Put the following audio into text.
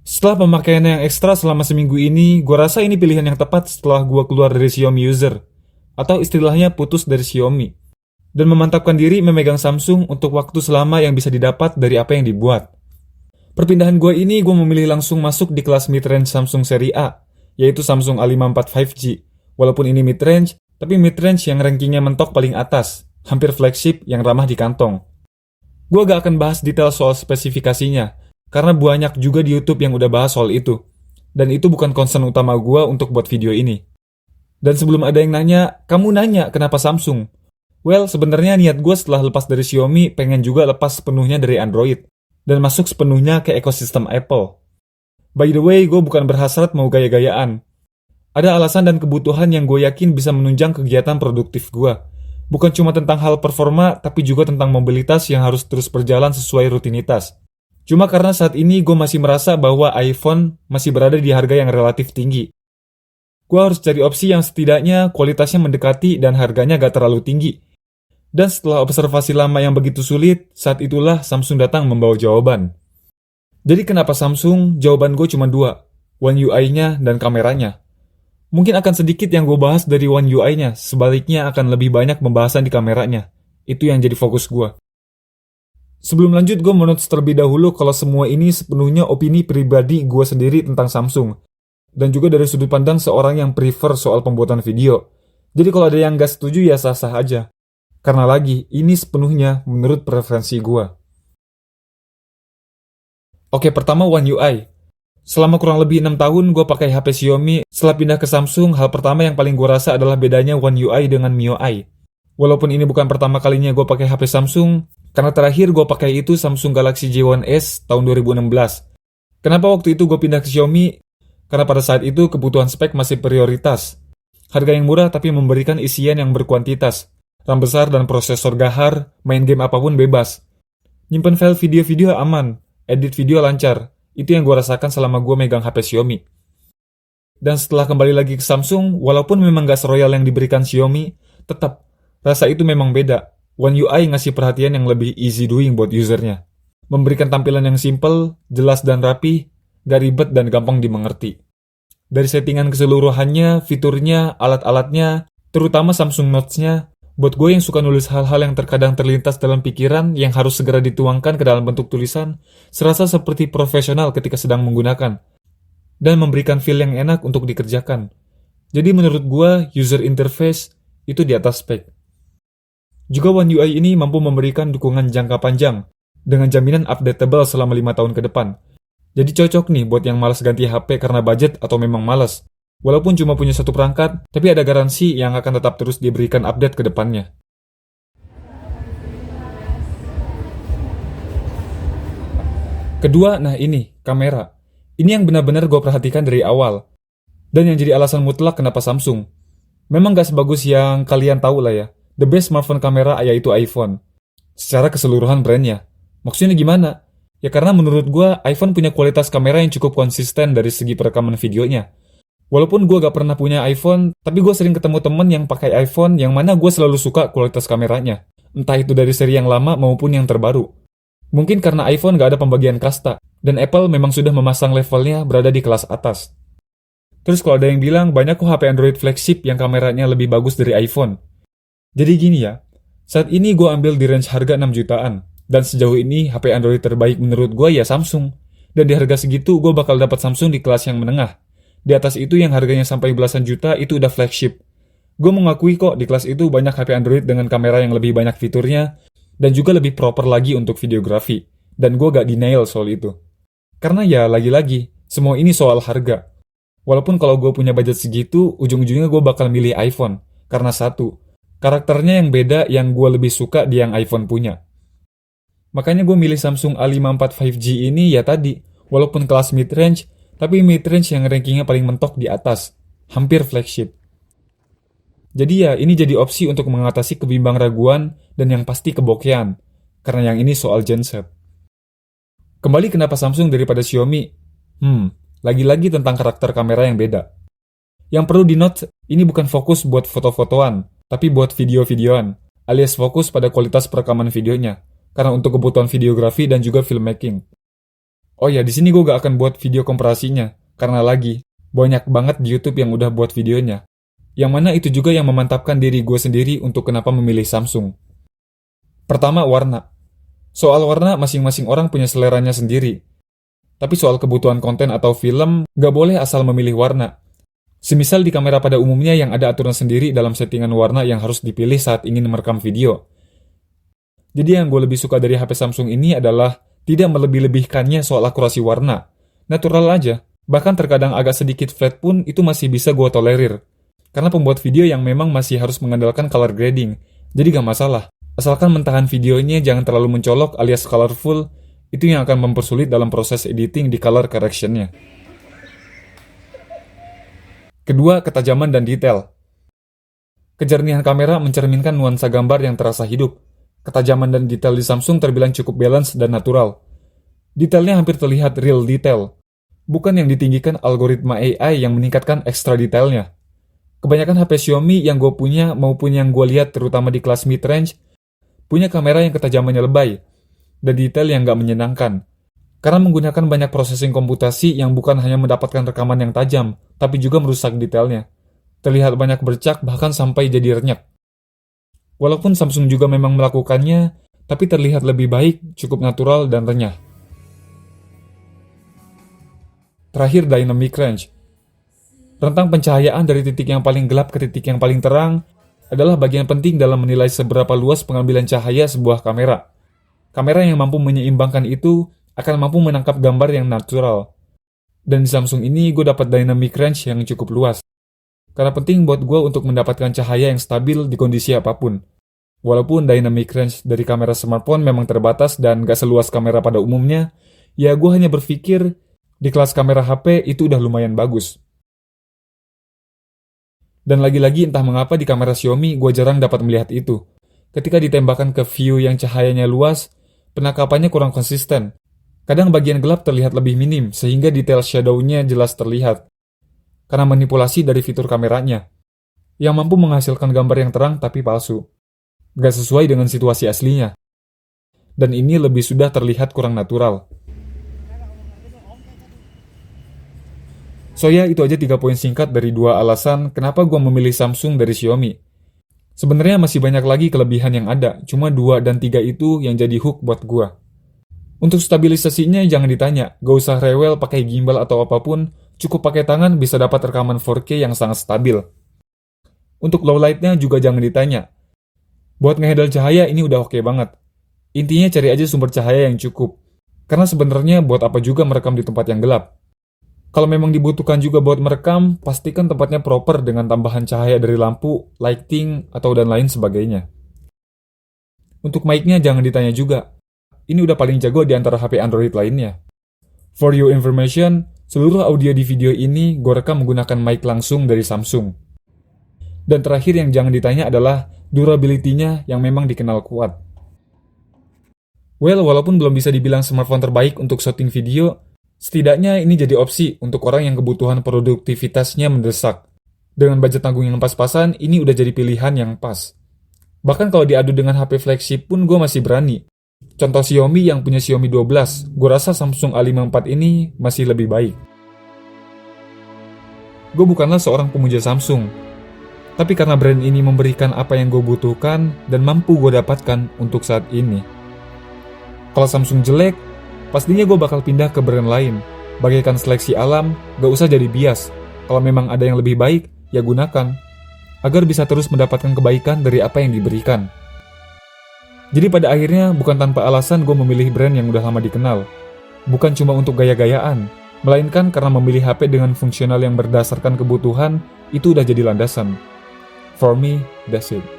Setelah pemakaian yang ekstra selama seminggu ini, gue rasa ini pilihan yang tepat setelah gue keluar dari Xiaomi user, atau istilahnya putus dari Xiaomi, dan memantapkan diri memegang Samsung untuk waktu selama yang bisa didapat dari apa yang dibuat. Perpindahan gue ini, gue memilih langsung masuk di kelas mid-range Samsung seri A, yaitu Samsung A54 5G. Walaupun ini mid-range, tapi mid-range yang rankingnya mentok paling atas, hampir flagship yang ramah di kantong. Gue gak akan bahas detail soal spesifikasinya, karena banyak juga di YouTube yang udah bahas soal itu. Dan itu bukan concern utama gue untuk buat video ini. Dan sebelum ada yang nanya, kamu nanya kenapa Samsung? Well, sebenarnya niat gue setelah lepas dari Xiaomi pengen juga lepas sepenuhnya dari Android dan masuk sepenuhnya ke ekosistem Apple. By the way, gue bukan berhasrat mau gaya-gayaan. Ada alasan dan kebutuhan yang gue yakin bisa menunjang kegiatan produktif gue. Bukan cuma tentang hal performa, tapi juga tentang mobilitas yang harus terus berjalan sesuai rutinitas. Cuma karena saat ini gue masih merasa bahwa iPhone masih berada di harga yang relatif tinggi. Gue harus cari opsi yang setidaknya kualitasnya mendekati dan harganya gak terlalu tinggi. Dan setelah observasi lama yang begitu sulit, saat itulah Samsung datang membawa jawaban. Jadi kenapa Samsung? Jawaban gue cuma dua, One UI-nya dan kameranya. Mungkin akan sedikit yang gue bahas dari One UI-nya, sebaliknya akan lebih banyak pembahasan di kameranya. Itu yang jadi fokus gue. Sebelum lanjut, gue mau notes terlebih dahulu kalau semua ini sepenuhnya opini pribadi gue sendiri tentang Samsung. Dan juga dari sudut pandang seorang yang prefer soal pembuatan video. Jadi kalau ada yang gak setuju ya sah-sah aja. Karena lagi, ini sepenuhnya menurut preferensi gue. Oke, pertama One UI. Selama kurang lebih 6 tahun gue pakai HP Xiaomi, setelah pindah ke Samsung, hal pertama yang paling gue rasa adalah bedanya One UI dengan MIUI. Walaupun ini bukan pertama kalinya gue pakai HP Samsung, karena terakhir gue pakai itu Samsung Galaxy J1s tahun 2016. Kenapa waktu itu gue pindah ke Xiaomi? Karena pada saat itu kebutuhan spek masih prioritas. Harga yang murah tapi memberikan isian yang berkuantitas. RAM besar dan prosesor gahar, main game apapun bebas. Nyimpen file video-video aman, edit video lancar. Itu yang gue rasakan selama gue megang HP Xiaomi. Dan setelah kembali lagi ke Samsung, walaupun memang gak seroyal yang diberikan Xiaomi, tetap, rasa itu memang beda. One UI ngasih perhatian yang lebih easy doing buat usernya. Memberikan tampilan yang simple, jelas dan rapi, gak ribet dan gampang dimengerti. Dari settingan keseluruhannya, fiturnya, alat-alatnya, terutama Samsung Notes-nya, buat gue yang suka nulis hal-hal yang terkadang terlintas dalam pikiran yang harus segera dituangkan ke dalam bentuk tulisan, serasa seperti profesional ketika sedang menggunakan, dan memberikan feel yang enak untuk dikerjakan. Jadi menurut gue, user interface itu di atas spek. Juga One UI ini mampu memberikan dukungan jangka panjang, dengan jaminan updatable selama 5 tahun ke depan. Jadi cocok nih buat yang malas ganti HP karena budget atau memang malas. Walaupun cuma punya satu perangkat, tapi ada garansi yang akan tetap terus diberikan update ke depannya. Kedua, nah ini, kamera. Ini yang benar-benar gue perhatikan dari awal. Dan yang jadi alasan mutlak kenapa Samsung. Memang gak sebagus yang kalian tahu lah ya. The best smartphone kamera yaitu iPhone. Secara keseluruhan brandnya. Maksudnya gimana? Ya karena menurut gue, iPhone punya kualitas kamera yang cukup konsisten dari segi perekaman videonya. Walaupun gue gak pernah punya iPhone, tapi gue sering ketemu temen yang pakai iPhone yang mana gue selalu suka kualitas kameranya. Entah itu dari seri yang lama maupun yang terbaru. Mungkin karena iPhone gak ada pembagian kasta, dan Apple memang sudah memasang levelnya berada di kelas atas. Terus kalau ada yang bilang banyak kok HP Android flagship yang kameranya lebih bagus dari iPhone. Jadi gini ya, saat ini gue ambil di range harga 6 jutaan, dan sejauh ini HP Android terbaik menurut gue ya Samsung. Dan di harga segitu gue bakal dapat Samsung di kelas yang menengah. Di atas itu yang harganya sampai belasan juta itu udah flagship. Gue mengakui kok di kelas itu banyak HP Android dengan kamera yang lebih banyak fiturnya dan juga lebih proper lagi untuk videografi. Dan gue gak denial soal itu. Karena ya lagi-lagi, semua ini soal harga. Walaupun kalau gue punya budget segitu, ujung-ujungnya gue bakal milih iPhone. Karena satu, karakternya yang beda yang gue lebih suka di yang iPhone punya. Makanya gue milih Samsung A54 5G ini ya tadi, walaupun kelas mid-range, tapi mid-range yang rankingnya paling mentok di atas, hampir flagship. Jadi ya, ini jadi opsi untuk mengatasi kebimbang raguan dan yang pasti kebokean, karena yang ini soal genset. Kembali kenapa Samsung daripada Xiaomi? Lagi-lagi tentang karakter kamera yang beda. Yang perlu di-note, ini bukan fokus buat foto-fotoan, tapi buat video-videoan, alias fokus pada kualitas perekaman videonya, karena untuk kebutuhan videografi dan juga filmmaking. Oh ya, di sini gue gak akan buat video komparasinya, karena lagi, banyak banget di YouTube yang udah buat videonya. Yang mana itu juga yang memantapkan diri gue sendiri untuk kenapa memilih Samsung. Pertama, warna. Soal warna, masing-masing orang punya seleranya sendiri. Tapi soal kebutuhan konten atau film, gak boleh asal memilih warna. Semisal di kamera pada umumnya yang ada aturan sendiri dalam settingan warna yang harus dipilih saat ingin merekam video. Jadi yang gue lebih suka dari HP Samsung ini adalah tidak melebih-lebihkannya soal akurasi warna. Natural aja, bahkan terkadang agak sedikit flat pun itu masih bisa gue tolerir. Karena pembuat video yang memang masih harus mengandalkan color grading, jadi gak masalah. Asalkan mentahan videonya jangan terlalu mencolok alias colorful, itu yang akan mempersulit dalam proses editing di color correction-nya. Kedua, ketajaman dan detail. Kejernihan kamera mencerminkan nuansa gambar yang terasa hidup. Ketajaman dan detail di Samsung terbilang cukup balance dan natural. Detailnya hampir terlihat real detail, bukan yang ditinggikan algoritma AI yang meningkatkan ekstra detailnya. Kebanyakan HP Xiaomi yang gue punya maupun yang gue lihat terutama di kelas mid-range, punya kamera yang ketajamannya lebay, dan detail yang gak menyenangkan. Karena menggunakan banyak processing komputasi yang bukan hanya mendapatkan rekaman yang tajam, tapi juga merusak detailnya. Terlihat banyak bercak bahkan sampai jadi renyah. Walaupun Samsung juga memang melakukannya, tapi terlihat lebih baik, cukup natural dan renyah. Terakhir, dynamic range. Rentang pencahayaan dari titik yang paling gelap ke titik yang paling terang adalah bagian penting dalam menilai seberapa luas pengambilan cahaya sebuah kamera. Kamera yang mampu menyeimbangkan itu akan mampu menangkap gambar yang natural. Dan di Samsung ini gue dapat dynamic range yang cukup luas. Karena penting buat gue untuk mendapatkan cahaya yang stabil di kondisi apapun. Walaupun dynamic range dari kamera smartphone memang terbatas dan gak seluas kamera pada umumnya, ya gue hanya berpikir di kelas kamera HP itu udah lumayan bagus. Dan lagi-lagi entah mengapa di kamera Xiaomi gue jarang dapat melihat itu. Ketika ditembakkan ke view yang cahayanya luas, penangkapannya kurang konsisten. Kadang bagian gelap terlihat lebih minim, sehingga detail shadow-nya jelas terlihat. Karena manipulasi dari fitur kameranya, yang mampu menghasilkan gambar yang terang tapi palsu. Gak sesuai dengan situasi aslinya. Dan ini lebih sudah terlihat kurang natural. So ya, itu aja 3 poin singkat dari 2 alasan kenapa gue memilih Samsung dari Xiaomi. Sebenarnya masih banyak lagi kelebihan yang ada, cuma 2 dan 3 itu yang jadi hook buat gue. Untuk stabilisasinya jangan ditanya, gak usah rewel pakai gimbal atau apapun, cukup pakai tangan bisa dapat rekaman 4K yang sangat stabil. Untuk low light-nya juga jangan ditanya. Buat ngehandle cahaya ini udah oke banget. Intinya cari aja sumber cahaya yang cukup. Karena sebenarnya buat apa juga merekam di tempat yang gelap. Kalau memang dibutuhkan juga buat merekam, pastikan tempatnya proper dengan tambahan cahaya dari lampu, lighting, atau dan lain sebagainya. Untuk mic-nya jangan ditanya juga. Ini udah paling jago di antara HP Android lainnya. For your information, seluruh audio di video ini gue rekam menggunakan mic langsung dari Samsung. Dan terakhir yang jangan ditanya adalah durability-nya yang memang dikenal kuat. Well, walaupun belum bisa dibilang smartphone terbaik untuk shooting video, setidaknya ini jadi opsi untuk orang yang kebutuhan produktivitasnya mendesak. Dengan budget tanggung yang pas-pasan, ini udah jadi pilihan yang pas. Bahkan kalau diadu dengan HP flagship pun gue masih berani. Contoh Xiaomi yang punya Xiaomi 12, gue rasa Samsung A54 ini masih lebih baik. Gue bukanlah seorang pemuja Samsung, tapi karena brand ini memberikan apa yang gue butuhkan dan mampu gue dapatkan untuk saat ini. Kalau Samsung jelek, pastinya gue bakal pindah ke brand lain. Bagaikan seleksi alam, gak usah jadi bias. Kalau memang ada yang lebih baik, ya gunakan. Agar bisa terus mendapatkan kebaikan dari apa yang diberikan. Jadi pada akhirnya bukan tanpa alasan gue memilih brand yang udah lama dikenal. Bukan cuma untuk gaya-gayaan, melainkan karena memilih HP dengan fungsional yang berdasarkan kebutuhan, itu udah jadi landasan. For me, that's it.